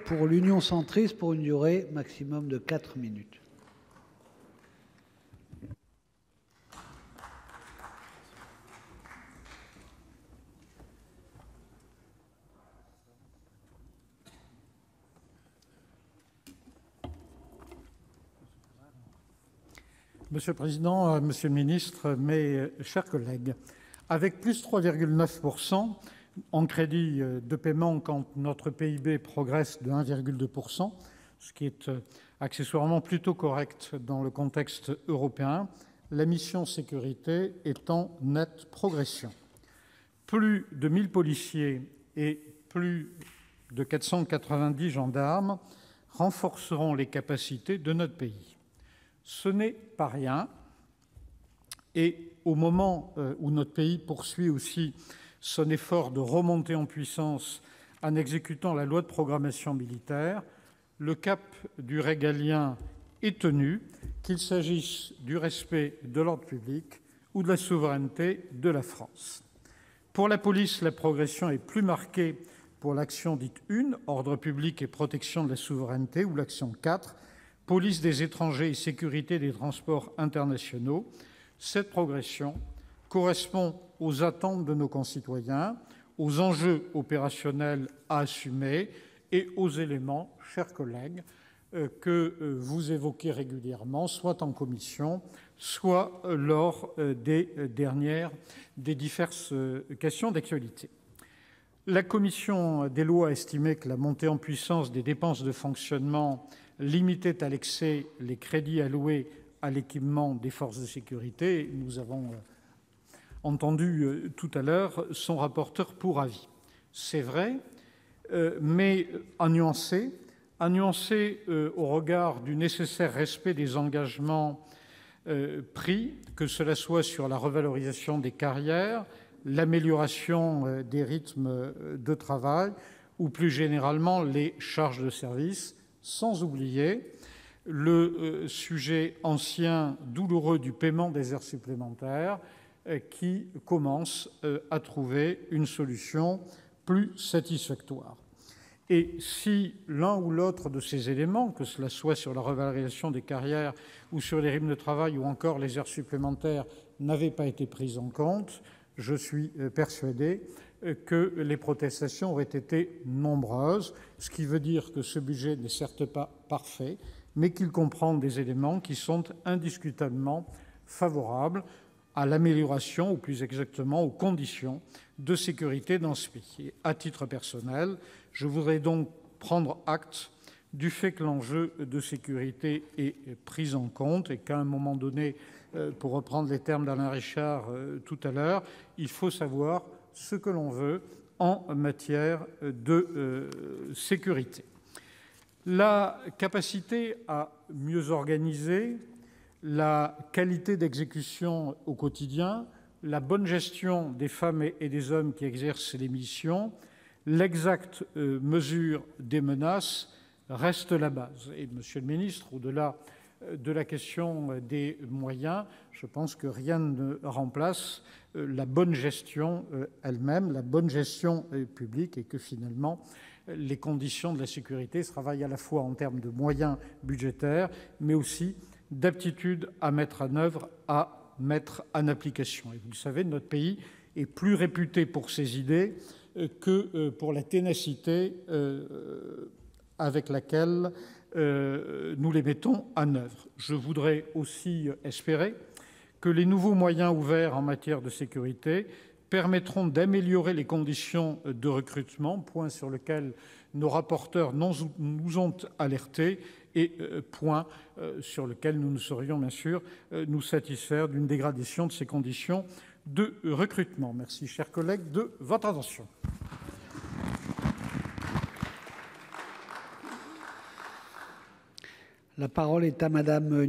pour l'Union centriste pour une durée maximum de 4 minutes. Monsieur le Président, Monsieur le Ministre, mes chers collègues, avec plus 3,9% en crédit de paiement quand notre PIB progresse de 1,2%, ce qui est accessoirement plutôt correct dans le contexte européen, la mission sécurité est en nette progression. Plus de 1000 policiers et plus de 490 gendarmes renforceront les capacités de notre pays. Ce n'est pas rien, et au moment où notre pays poursuit aussi son effort de remontée en puissance en exécutant la loi de programmation militaire, le cap du régalien est tenu, qu'il s'agisse du respect de l'ordre public ou de la souveraineté de la France. Pour la police, la progression est plus marquée pour l'action dite 1, ordre public et protection de la souveraineté, ou l'action 4, police des étrangers et sécurité des transports internationaux. Cette progression correspond aux attentes de nos concitoyens, aux enjeux opérationnels à assumer et aux éléments, chers collègues, que vous évoquez régulièrement, soit en commission, soit lors des diverses questions d'actualité. La commission des lois a estimé que la montée en puissance des dépenses de fonctionnement limitait à l'excès les crédits alloués à l'équipement des forces de sécurité. Nous avons entendu tout à l'heure son rapporteur pour avis. C'est vrai, mais à nuancer au regard du nécessaire respect des engagements pris, que cela soit sur la revalorisation des carrières, l'amélioration des rythmes de travail ou plus généralement les charges de service, sans oublier le sujet ancien, douloureux du paiement des heures supplémentaires qui commence à trouver une solution plus satisfactoire. Et si l'un ou l'autre de ces éléments, que cela soit sur la revalorisation des carrières ou sur les rythmes de travail ou encore les heures supplémentaires, n'avait pas été pris en compte, je suis persuadé que les protestations auraient été nombreuses, ce qui veut dire que ce budget n'est certes pas parfait, mais qu'il comprend des éléments qui sont indiscutablement favorables à l'amélioration, ou plus exactement aux conditions de sécurité dans ce pays. À titre personnel, je voudrais donc prendre acte du fait que l'enjeu de sécurité est pris en compte et qu'à un moment donné, pour reprendre les termes d'Alain Richard tout à l'heure, il faut savoir ce que l'on veut en matière de sécurité. La capacité à mieux organiser, la qualité d'exécution au quotidien, la bonne gestion des femmes et des hommes qui exercent les missions, l'exacte mesure des menaces reste la base. Et, Monsieur le Ministre, au-delà de la question des moyens, je pense que rien ne remplace la bonne gestion elle-même, la bonne gestion publique, et que finalement les conditions de la sécurité se travaillent à la fois en termes de moyens budgétaires, mais aussi d'aptitude à mettre en œuvre, à mettre en application. Et vous le savez, notre pays est plus réputé pour ses idées que pour la ténacité avec laquelle nous les mettons en œuvre. Je voudrais aussi espérer que les nouveaux moyens ouverts en matière de sécurité permettront d'améliorer les conditions de recrutement, point sur lequel nos rapporteurs nous ont alertés et point sur lequel nous ne saurions bien sûr nous satisfaire d'une dégradation de ces conditions de recrutement. Merci, chers collègues, de votre attention. La parole est à Madame